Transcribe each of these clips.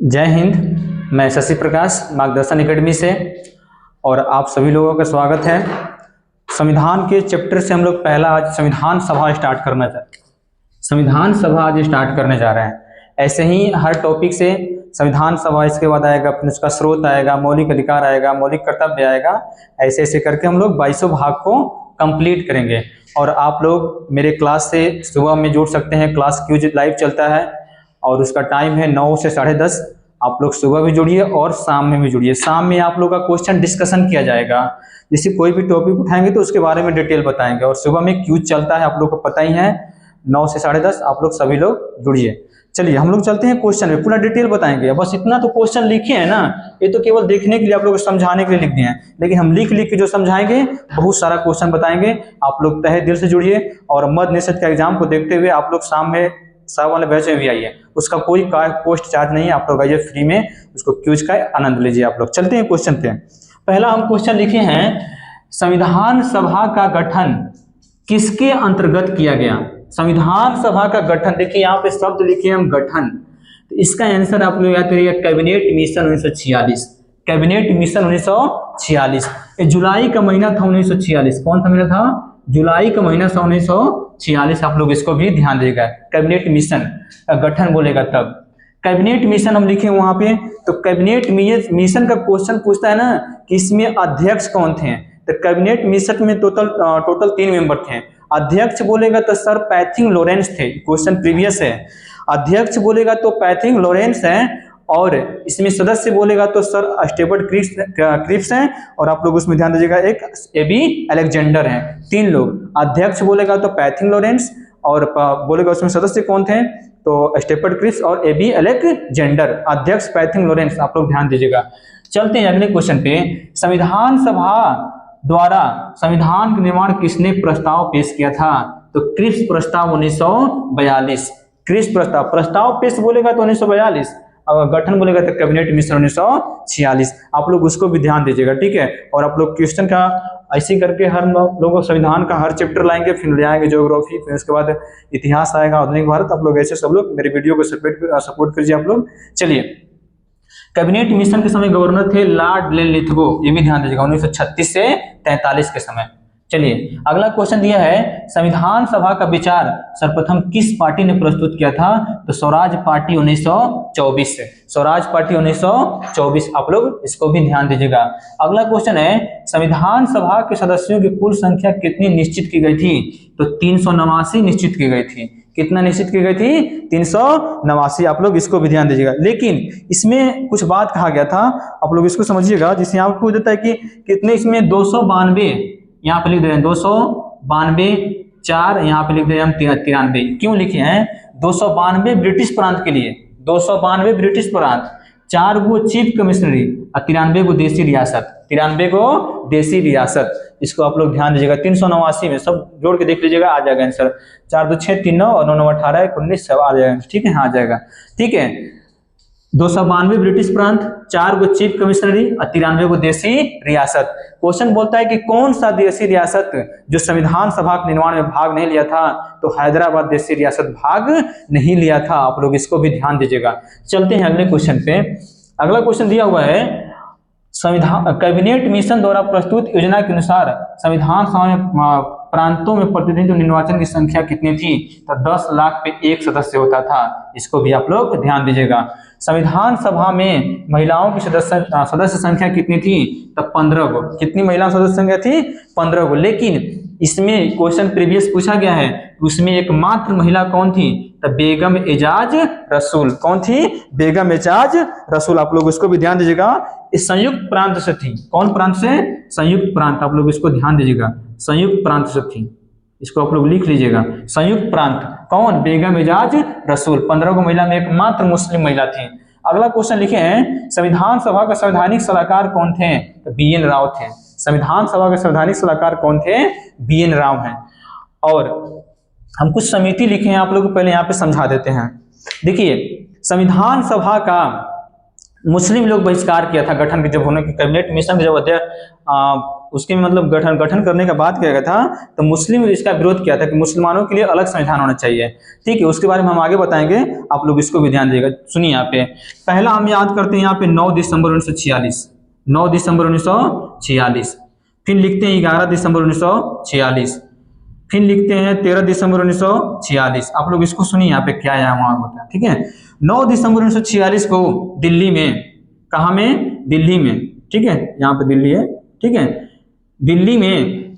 जय हिंद। मैं शशि प्रकाश मार्गदर्शन एकेडमी से और आप सभी लोगों का स्वागत है। संविधान के चैप्टर से हम लोग पहला आज संविधान सभा स्टार्ट करने जा रहे हैं। ऐसे ही हर टॉपिक से संविधान सभा, इसके बाद आएगा अपने उसका स्रोत आएगा, मौलिक अधिकार आएगा, मौलिक कर्तव्य आएगा। ऐसे ऐसे करके हम लोग 22 भाग को कंप्लीट करेंगे। और आप लोग मेरे क्लास से सुबह में जुड़ सकते हैं। क्लास क्यूज लाइव चलता है और उसका टाइम है 9 से 10:30। आप लोग सुबह भी जुड़िए और शाम में भी जुड़िए। शाम में आप लोग का क्वेश्चन डिस्कशन किया जाएगा। जैसे कोई भी टॉपिक उठाएंगे तो उसके बारे में डिटेल बताएंगे। और सुबह में क्यूज चलता है, आप लोग को पता ही है, 9 से 10:30। आप लोग सभी लोग जुड़िए। चलिए हम लोग चलते हैं क्वेश्चन में, पूरा डिटेल बताएंगे। बस इतना तो क्वेश्चन लिखे हैं ना, ये तो केवल देखने के लिए, आप लोग को समझाने के लिए लिख दिए हैं, लेकिन हम लिख लिख के जो समझाएंगे बहुत सारा क्वेश्चन बताएंगे। आप लोग तहे दिल से जुड़िए। और मध्य निषद का एग्जाम को देखते हुए आप लोग शाम में सब वाले बैच में भी आइए। उसका कोई पोस्ट चार्ज नहीं है, आप लोग आइए फ्री में, उसको क्यूज का आनंद लीजिए। आप लोग चलते हैं क्वेश्चन पे। पहला हम क्वेश्चन लिखे हैं, संविधान सभा का गठन किसके अंतर्गत किया गया? संविधान सभा का गठन, देखिए यहाँ पे शब्द लिखे हम गठन, तो इसका आंसर आप लोग याद करिएगा कैबिनेट मिशन 1946। कैबिनेट मिशन 1946, जुलाई का महीना था 1946। कौन सा महीना था? जुलाई का महीना था 1946। आप लोग इसको भी ध्यान देगा। कैबिनेट मिशन का गठन बोलेगा तब। कैबिनेट मिशन हम लिखे वहां पे, तो कैबिनेट मिशन का क्वेश्चन पूछता है ना कि इसमें अध्यक्ष कौन थे? तो कैबिनेट मिशन में टोटल 3 मेंबर थे। अध्यक्ष बोलेगा तो सर पैथिंग लॉरेंस थे, क्वेश्चन प्रीवियस है। अध्यक्ष बोलेगा तो पैथिंग लॉरेंस है, और इसमें सदस्य बोलेगा तो सर स्टेफर्ड क्रिप्स हैं। और आप लोग उसमें ध्यान दीजिएगा, एक एबी अलेक्जेंडर हैं। 3 लोग। अध्यक्ष बोलेगा तो पैथिंग लॉरेंस, और बोलेगा उसमें सदस्य कौन थे तो स्टेफर्ड क्रिप्स और एबी अलेक्जेंडर। अध्यक्ष पैथिंग लॉरेंस, आप लोग ध्यान दीजिएगा। चलते हैं अगले क्वेश्चन पे। संविधान सभा द्वारा संविधान का निर्माण किसने प्रस्ताव पेश किया था? तो क्रिप्स प्रस्ताव 1942। क्रिप्स प्रस्ताव पेश बोलेगा तो 1942, और गठन बोलेगा तो कैबिनेट मिशन 1946। आप लोग उसको भी ध्यान दीजिएगा, ठीक है। और आप लोग क्वेश्चन का ऐसे करके हर लोगों संविधान का हर चैप्टर लाएंगे, फिर ले आएंगे ज्योग्राफी, फिर उसके बाद इतिहास आएगा, आधुनिक भारत। आप लोग ऐसे सब लोग मेरे वीडियो को सपोर्ट कीजिए आप लोग। चलिए, कैबिनेट मिशन के समय गवर्नर थे लॉर्ड लिथगो, ये भी ध्यान दीजिएगा, 1936 से 43 के समय। चलिए अगला क्वेश्चन दिया है, संविधान सभा का विचार सर्वप्रथम किस पार्टी ने प्रस्तुत किया था? तो स्वराज पार्टी 1924 से। स्वराज पार्टी 1924, आप लोग इसको भी ध्यान दीजिएगा। अगला क्वेश्चन है, संविधान सभा के सदस्यों की कुल संख्या कितनी निश्चित की गई थी? तो 389 निश्चित की गई थी। कितना निश्चित की गई थी? 389। आप लोग इसको भी ध्यान दीजिएगा। लेकिन इसमें कुछ बात कहा गया था, आप लोग इसको समझिएगा। जिससे यहाँ पूछ देता है कि कितने, इसमें 292 यहाँ पे लिख दे रहे हैं, 292, 4 यहाँ पे लिख दे रहे हैं हम 93। क्यों लिखे हैं? 292 ब्रिटिश प्रांत के लिए, 292 ब्रिटिश प्रांत, 4 गो चीफ कमिश्नरी और 93 गो देसी रियासत, 93 गो देसी रियासत। इसको आप लोग ध्यान दीजिएगा। 389 में सब जोड़ के देख लीजिएगा, आ जाएगा आंसर। 4 2 6 3 9 और 9 9 18 19 सब आ जाएगा, ठीक है। हाँ आ जाएगा, ठीक है। 292 ब्रिटिश प्रांत, 4 गो चीफ कमिश्नरी और 93 गो देसी रियासत। क्वेश्चन बोलता है कि कौन सा देसी रियासत जो संविधान सभा के निर्माण में भाग नहीं लिया था? तो हैदराबाद देसी रियासत भाग नहीं लिया था। आप लोग इसको भी ध्यान दीजिएगा। चलते हैं अगले क्वेश्चन पे। अगला क्वेश्चन दिया हुआ है, संविधान कैबिनेट मिशन द्वारा प्रस्तुत योजना के अनुसार संविधान सभा में प्रांतों में प्रतिनिधित्व निर्वाचन की संख्या कितनी थी? तो 10 लाख पे 1 सदस्य होता था। इसको भी आप लोग ध्यान दीजिएगा। संविधान सभा में महिलाओं की सदस्य संख्या कितनी थी? तो 15 गो। कितनी महिला सदस्य संख्या थी? 15 गो। लेकिन इसमें क्वेश्चन प्रीवियस पूछा गया है, उसमें एकमात्र महिला कौन थी? तो बेगम एजाज रसूल। कौन थी? बेगम एजाज रसूल। आप लोग इसको भी ध्यान दीजिएगा। इस संयुक्त प्रांत से थी। कौन प्रांत से? संयुक्त प्रांत। आप लोग इसको ध्यान दीजिएगा, संयुक्त प्रांत से थी। इसको आप लोग लिख लीजिएगा, संयुक्त प्रांत। कौन? बेगम एजाज रसूल। 15 गो महिला में एकमात्र मुस्लिम महिला थी। अगला क्वेश्चन लिखे हैं, संविधान सभा का संवैधानिक सलाहकार कौन थे? तो BN राव थे। संविधान सभा के संवैधानिक सलाहकार कौन थे? BN राव हैं। और हम कुछ समिति लिखे हैं, आप लोग को पहले यहाँ पे समझा देते हैं। देखिए, संविधान सभा का मुस्लिम लोग बहिष्कार किया था गठन के जब होने के, कैबिनेट मिशन जब उसके मतलब गठन करने का बात किया गया था, तो मुस्लिम इसका विरोध किया था कि मुसलमानों के लिए अलग संविधान होना चाहिए। ठीक है, उसके बारे में हम आगे बताएंगे, आप लोग इसको भी ध्यान दीजिएगा। सुनिए यहाँ पे, पहला हम याद करते हैं यहाँ पे 9 दिसंबर 1946, 9 दिसंबर 1946, फिर लिखते हैं 11 दिसंबर 1946, फिर लिखते हैं 13 दिसंबर 1946। आप लोग इसको सुनिए यहाँ पे क्या यहाँ होता है। ठीक है, 9 दिसंबर 1946 को दिल्ली में, कहाँ में, दिल्ली में, ठीक है, यहाँ पे दिल्ली है, ठीक है, दिल्ली में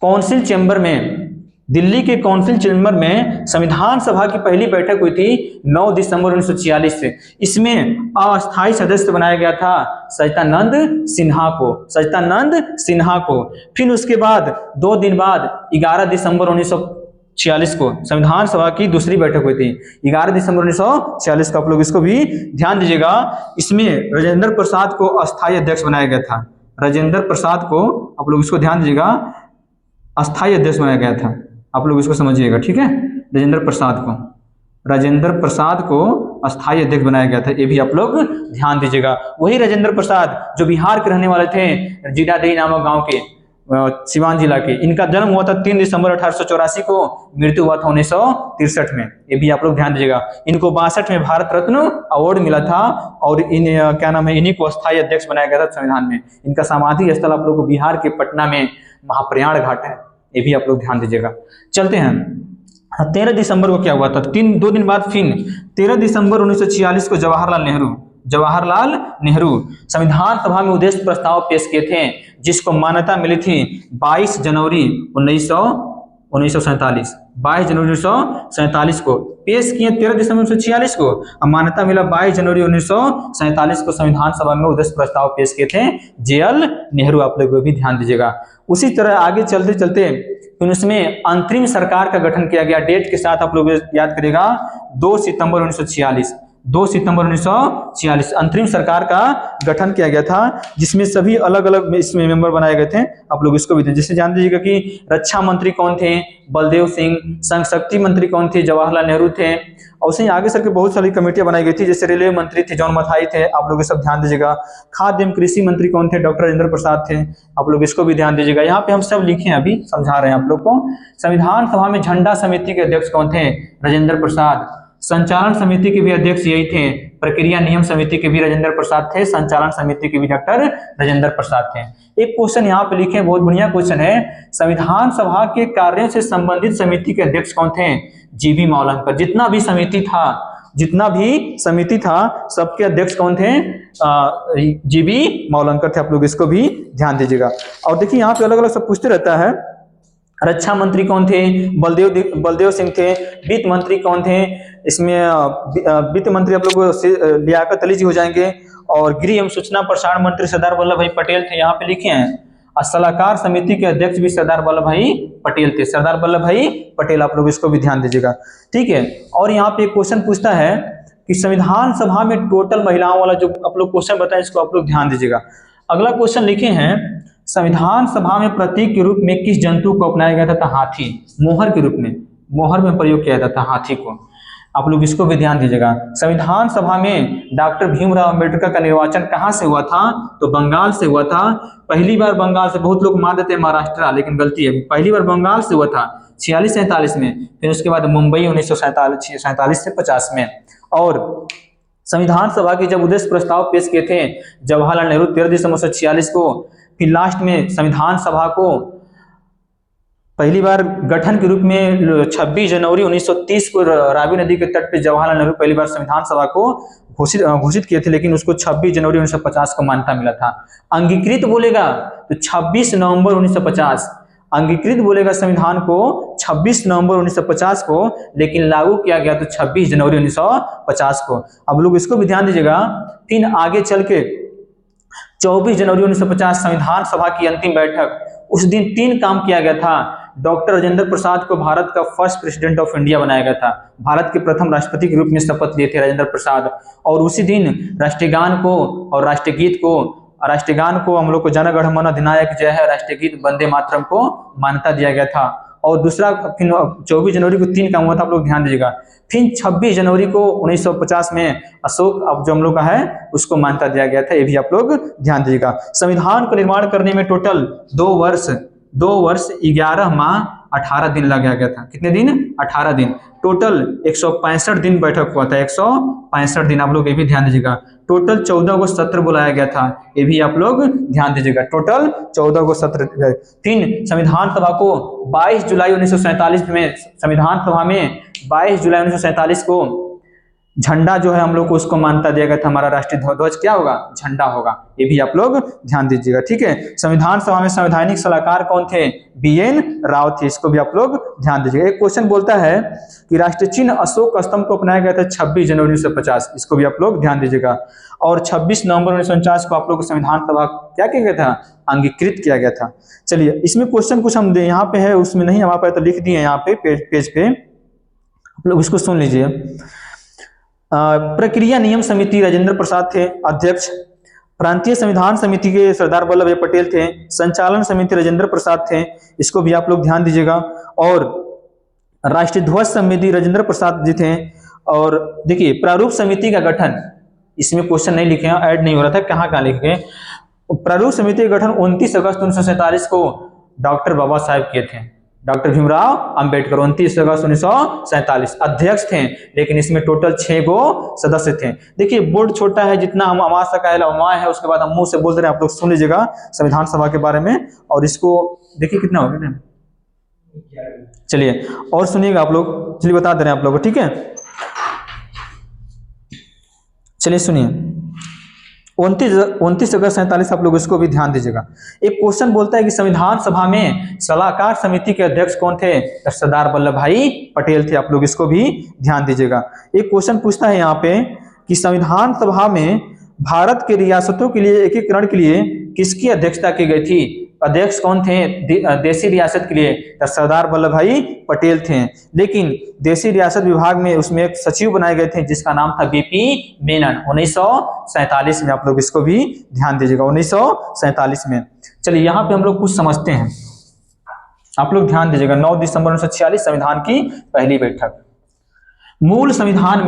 काउंसिल चैम्बर में, दिल्ली के काउंसिल चैम्बर में संविधान सभा की पहली बैठक हुई थी 9 दिसंबर 1946 से। इसमें अस्थायी सदस्य बनाया गया था सच्चिदानंद सिन्हा को, सच्चिदानंद सिन्हा को। फिर उसके बाद 2 दिन बाद 11 दिसंबर 1946 को संविधान सभा की दूसरी बैठक हुई थी, 11 दिसंबर 1946 को। आप लोग इसको भी ध्यान दीजिएगा। इसमें राजेंद्र प्रसाद को अस्थायी अध्यक्ष बनाया गया था, राजेंद्र प्रसाद को, आप लोग इसको ध्यान दीजिएगा, अस्थायी अध्यक्ष बनाया गया था। आप लोग इसको समझिएगा, ठीक है, राजेंद्र प्रसाद को, राजेंद्र प्रसाद को अस्थायी अध्यक्ष बनाया गया था, ये भी आप लोग ध्यान दीजिएगा। वही राजेंद्र प्रसाद जो बिहार के रहने वाले थे, जीरादेई नामक गांव के, सिवान जिला के। इनका जन्म हुआ था 3 दिसंबर 1884 को, मृत्यु हुआ था 1963 में, ये भी आप लोग ध्यान दीजिएगा। इनको 62 में भारत रत्न अवार्ड मिला था, और इन क्या नाम है, इन्हीं को अस्थायी अध्यक्ष बनाया गया था संविधान में। इनका समाधि स्थल आप लोग को बिहार के पटना में महाप्रयाण घाट है, ये भी आप लोग ध्यान दीजिएगा। चलते हैं 13 दिसंबर को क्या हुआ था, 2 दिन बाद फिर 13 दिसंबर 1946 को जवाहरलाल नेहरू संविधान सभा में उद्देश्य प्रस्ताव पेश किए थे, जिसको मान्यता मिली थी 22 जनवरी 1947, 22 जनवरी 1947 को पेश किए, 13 दिसंबर 1946 को, और मान्यता मिला 22 जनवरी 1947 को संविधान सभा में उद्देश्य प्रस्ताव पेश किए थे JL नेहरू। आप लोग भी ध्यान दीजिएगा। उसी तरह आगे चलते चलते फिर उसमें अंतरिम सरकार का गठन किया गया। डेट के साथ आप लोग याद करेगा, 2 सितंबर 1946, 2 सितंबर 1946 अंतरिम सरकार का गठन किया गया था, जिसमें सभी अलग अलग इसमें मेंबर बनाए गए थे। आप लोग इसको भी जैसे जान दीजिएगा कि रक्षा मंत्री कौन थे, बलदेव सिंह, संघ शक्ति मंत्री कौन थे, जवाहरलाल नेहरू थे, और उसे आगे सर के बहुत सारी कमेटियां बनाई गई थी, जैसे रेलवे मंत्री थे जॉन मथाई थे, आप लोग ये सब ध्यान दीजिएगा। खाद्य एवं कृषि मंत्री कौन थे, डॉक्टर राजेंद्र प्रसाद थे, आप लोग इसको भी ध्यान दीजिएगा। यहाँ पे हम सब लिखे हैं, अभी समझा रहे हैं आप लोग को। संविधान सभा में झंडा समिति के अध्यक्ष कौन थे, राजेंद्र प्रसाद। संचालन समिति के भी अध्यक्ष यही थे, प्रक्रिया नियम समिति के भी राजेंद्र प्रसाद थे, संचालन समिति के भी डॉक्टर राजेंद्र प्रसाद थे। एक क्वेश्चन यहाँ पे लिखे, बहुत बढ़िया क्वेश्चन है, संविधान सभा के कार्यों से संबंधित समिति के अध्यक्ष कौन थे, जीबी मौलंकर। जितना भी समिति था सबके अध्यक्ष कौन थे, जीबी मौलंकर थे। आप लोग इसको भी ध्यान दीजिएगा। और देखिए यहाँ पे अलग अलग सब पूछते रहता है। रक्षा मंत्री कौन थे, बलदेव सिंह थे। वित्त मंत्री कौन थे, इसमें वित्त मंत्री आप लोग लियाकत अली जी हो जाएंगे। और गृह एवं सूचना प्रसारण मंत्री सरदार वल्लभ भाई पटेल थे, यहाँ पे लिखे हैं। और सलाहकार समिति के अध्यक्ष भी सरदार वल्लभ भाई पटेल थे, सरदार वल्लभ भाई पटेल। आप लोग इसको भी ध्यान दीजिएगा, ठीक है। और यहाँ पे एक क्वेश्चन पूछता है कि संविधान सभा में टोटल महिलाओं वाला जो आप लोग क्वेश्चन बताएं, इसको आप लोग ध्यान दीजिएगा। अगला क्वेश्चन लिखे हैं, संविधान सभा में प्रतीक के रूप में किस जंतु को अपनाया गया था, हाथी। मोहर के रूप में, मोहर में प्रयोग किया जाता था हाथी को। आप लोग इसको भी ध्यान दीजिएगा। संविधान सभा में डॉक्टर भीमराव अंबेडकर का निर्वाचन कहाँ से हुआ था, तो बंगाल से हुआ था। पहली बार बंगाल से, बहुत लोग मान देते हैं महाराष्ट्र, लेकिन गलती है, पहली बार बंगाल से हुआ था 46-47 में। फिर उसके बाद मुंबई 1947 से 50 में। और संविधान सभा के जब उद्देश्य प्रस्ताव पेश किए थे जवाहरलाल नेहरू 13 दिसंबर 1946 को। फिर लास्ट में संविधान सभा को पहली बार गठन के रूप में 26 जनवरी 1930 को रावी नदी के तट पे जवाहरलाल नेहरू पहली बार संविधान सभा को घोषित किए थे, लेकिन उसको 26 जनवरी 1950 को मान्यता मिला था। अंगीकृत बोलेगा तो 26 नवंबर 1950, अंगीकृत बोलेगा संविधान को 26 नवंबर 1950 को, लेकिन लागू किया गया तो 26 जनवरी 1950 को। अब लोग इसको भी ध्यान दीजिएगा। फिर आगे चल के 24 जनवरी 1950 संविधान सभा की अंतिम बैठक, उस दिन 3 काम किया गया था। डॉक्टर राजेंद्र प्रसाद को भारत का फर्स्ट प्रेसिडेंट ऑफ इंडिया बनाया गया था, भारत के प्रथम राष्ट्रपति के रूप में शपथ लिए थे राजेंद्र प्रसाद। और उसी दिन राष्ट्रीय गान को और राष्ट्रीय गीत को, राष्ट्रीय गान को हम लोग को जन गण मन अधिनायक जय है, राष्ट्रीय गीत वंदे मातरम को मान्यता दिया गया था। और दूसरा फिर 24 जनवरी को 3 काम हुआ था, आप लोग ध्यान दीजिएगा। फिर 26 जनवरी को 1950 में अशोक अब जो हम लोग का है उसको मान्यता दिया गया था, ये भी आप लोग ध्यान दीजिएगा। संविधान का निर्माण करने में टोटल 2 वर्ष 11 माह 18 दिन लग गया था। कितने दिन? 18 दिन। टोटल 165 दिन बैठक हुआ था, 165 दिन, आप लोग ये भी ध्यान दीजिएगा। टोटल 14 को सत्र बुलाया गया था, ये भी आप लोग ध्यान दीजिएगा। टोटल 14 को सत्र। फिर संविधान सभा को 22 जुलाई 1947 में, संविधान सभा में 22 जुलाई 1947 को झंडा जो है हम लोग को उसको मान्यता दिया गया था, हमारा राष्ट्रीय ध्वज क्या होगा? झंडा होगा, ये भी आप लोग ध्यान दीजिएगा। ठीक है, संविधान सभा में संवैधानिक सलाहकार कौन थे? BN राव थे, इसको भी आप लोग ध्यान दीजिएगा। एक क्वेश्चन बोलता है कि राष्ट्रीय चिन्ह अशोक स्तंभ को अपनाया गया था 26 जनवरी 1950, इसको भी आप लोग ध्यान दीजिएगा। और 26 नवंबर 1949 को आप लोग संविधान सभा क्या किया गया था? अंगीकृत किया गया था। चलिए, इसमें क्वेश्चन कुछ हम यहाँ पे है, उसमें नहीं हमारे पास, तो लिख दिए यहाँ पे पेज पे, आप लोग इसको सुन लीजिए। प्रक्रिया नियम समिति राजेंद्र प्रसाद थे अध्यक्ष, प्रांतीय संविधान समिति के सरदार वल्लभ भाई पटेल थे, संचालन समिति राजेंद्र प्रसाद थे, इसको भी आप लोग ध्यान दीजिएगा। और राष्ट्रीय ध्वज समिति राजेंद्र प्रसाद जी थे। और देखिए, प्रारूप समिति का गठन, इसमें क्वेश्चन नहीं लिखे हैं, ऐड नहीं हो रहा था, कहाँ लिखे। प्रारूप समिति का गठन 29 अगस्त 1947 को डॉक्टर बाबा साहेब किए थे, डॉक्टर भीमराव अंबेडकर। 29 अगस्त 1947 अध्यक्ष थे, लेकिन इसमें टोटल 6 गो सदस्य थे। देखिए, बोर्ड छोटा है, जितना हम आवाज का है, उसके बाद हम मुंह से बोल रहे हैं, आप लोग सुन लीजिएगा संविधान सभा के बारे में। और इसको देखिए कितना हो गया, चलिए और सुनिएगा आप लोग, चलिए बता दे रहे हैं आप लोग को, ठीक है। चलिए सुनिए, 29 अगस्त 47 आप लोग इसको भी ध्यान दीजिएगा। एक क्वेश्चन बोलता है कि संविधान सभा में सलाहकार समिति के अध्यक्ष कौन थे? सरदार वल्लभ भाई पटेल थे, आप लोग इसको भी ध्यान दीजिएगा। एक क्वेश्चन पूछता है यहाँ पे कि संविधान सभा में भारत के रियासतों के लिए एकीकरण के लिए किसकी अध्यक्षता की गई थी? अध्यक्ष कौन थे देशी रियासत के लिए? सरदार वल्लभ भाई पटेल थे। लेकिन देशी रियासत विभाग में उसमें एक सचिव बनाए गए थे जिसका नाम था BP मेनन, 1947 में, आप लोग इसको भी ध्यान दीजिएगा, 1947 में। चलिए, यहाँ पे हम लोग कुछ समझते हैं, आप लोग ध्यान दीजिएगा। 9 दिसंबर 1946 संविधान की पहली बैठक। मूल संविधान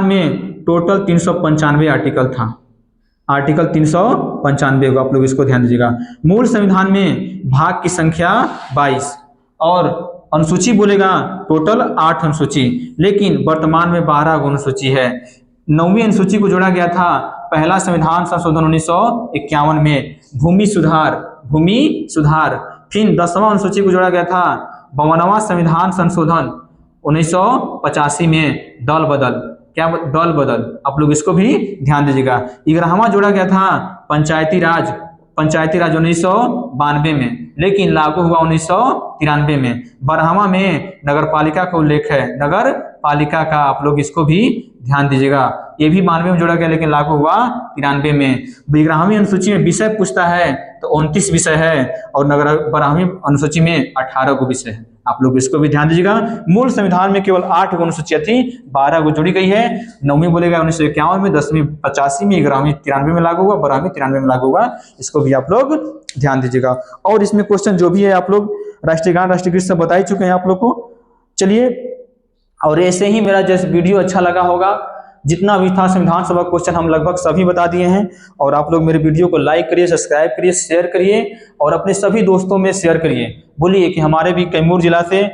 में टोटल 395 आर्टिकल था, आर्टिकल 395 को आप लोग इसको ध्यान दीजिएगा। मूल संविधान में भाग की संख्या 22 और अनुसूची बोलेगा टोटल 8 अनुसूची, लेकिन वर्तमान में 12 अनुसूची है। 9वीं अनुसूची को जोड़ा गया था पहला संविधान संशोधन 1951 में, भूमि सुधार। फिर 10वां अनुसूची को जोड़ा गया था 52वां संविधान संशोधन 1985 में, दल बदल, आप लोग इसको भी ध्यान दीजिएगा। 11वां जोड़ा गया था पंचायती राज 1992 में, लेकिन लागू हुआ 1993 में। 12वां में नगर पालिका का उल्लेख है, नगर पालिका का, आप लोग इसको भी ध्यान दीजिएगा। ये भी 92 में जोड़ा गया, लेकिन लागू हुआ 93 में। 12वीं अनुसूची में विषय पूछता है तो 29 विषय है, और 12वीं अनुसूची में 18 को विषय है, आप लोग इसको भी ध्यान दीजिएगा। मूल संविधान में केवल 8 अनुसूचियां थी, 12 को जोड़ी गई है। 9वीं बोलेगा 1951 में, 10वीं 85 में, 11वीं 93 में लागू हुआ, 12वीं 93 में लागू हुआ, इसको भी आप लोग ध्यान दीजिएगा। और इसमें क्वेश्चन जो भी है आप लोग राष्ट्रीय गान राष्ट्रीय गीत सब बता ही चुके हैं आप लोग को। चलिए, और ऐसे ही मेरा जैसे वीडियो अच्छा लगा होगा, जितना भी था संविधान सभा क्वेश्चन हम लगभग सभी बता दिए हैं। और आप लोग मेरे वीडियो को लाइक करिए, सब्सक्राइब करिए, शेयर करिए और अपने सभी दोस्तों में शेयर करिए। बोलिए कि हमारे भी कैमूर जिला से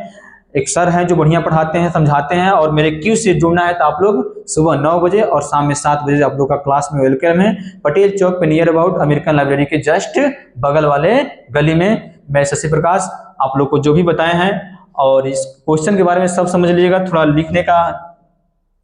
एक सर हैं जो बढ़िया पढ़ाते हैं, समझाते हैं, और मेरे क्यू से जुड़ना है तो आप लोग सुबह 9 बजे और शाम में 7 बजे आप लोग का क्लास में वेलकम है। पटेल चौक पे नियर अबाउट अमेरिकन लाइब्रेरी के जस्ट बगल वाले गली में। मैं शशि प्रकाश आप लोग को जो भी बताए हैं, और इस क्वेश्चन के बारे में सब समझ लीजिएगा। थोड़ा लिखने का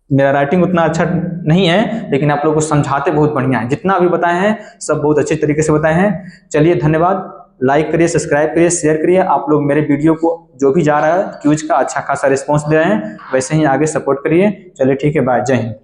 मेरा राइटिंग उतना अच्छा नहीं है, लेकिन आप लोग को समझाते बहुत बढ़िया है, जितना भी बताए हैं सब बहुत अच्छे तरीके से बताए हैं। चलिए, धन्यवाद। लाइक करिए, सब्सक्राइब करिए, शेयर करिए। आप लोग मेरे वीडियो को जो भी जा रहा है क्यूज का अच्छा खासा रिस्पॉन्स दे रहे हैं, वैसे ही आगे सपोर्ट करिए। चलिए ठीक है, बाय, जय हिंद।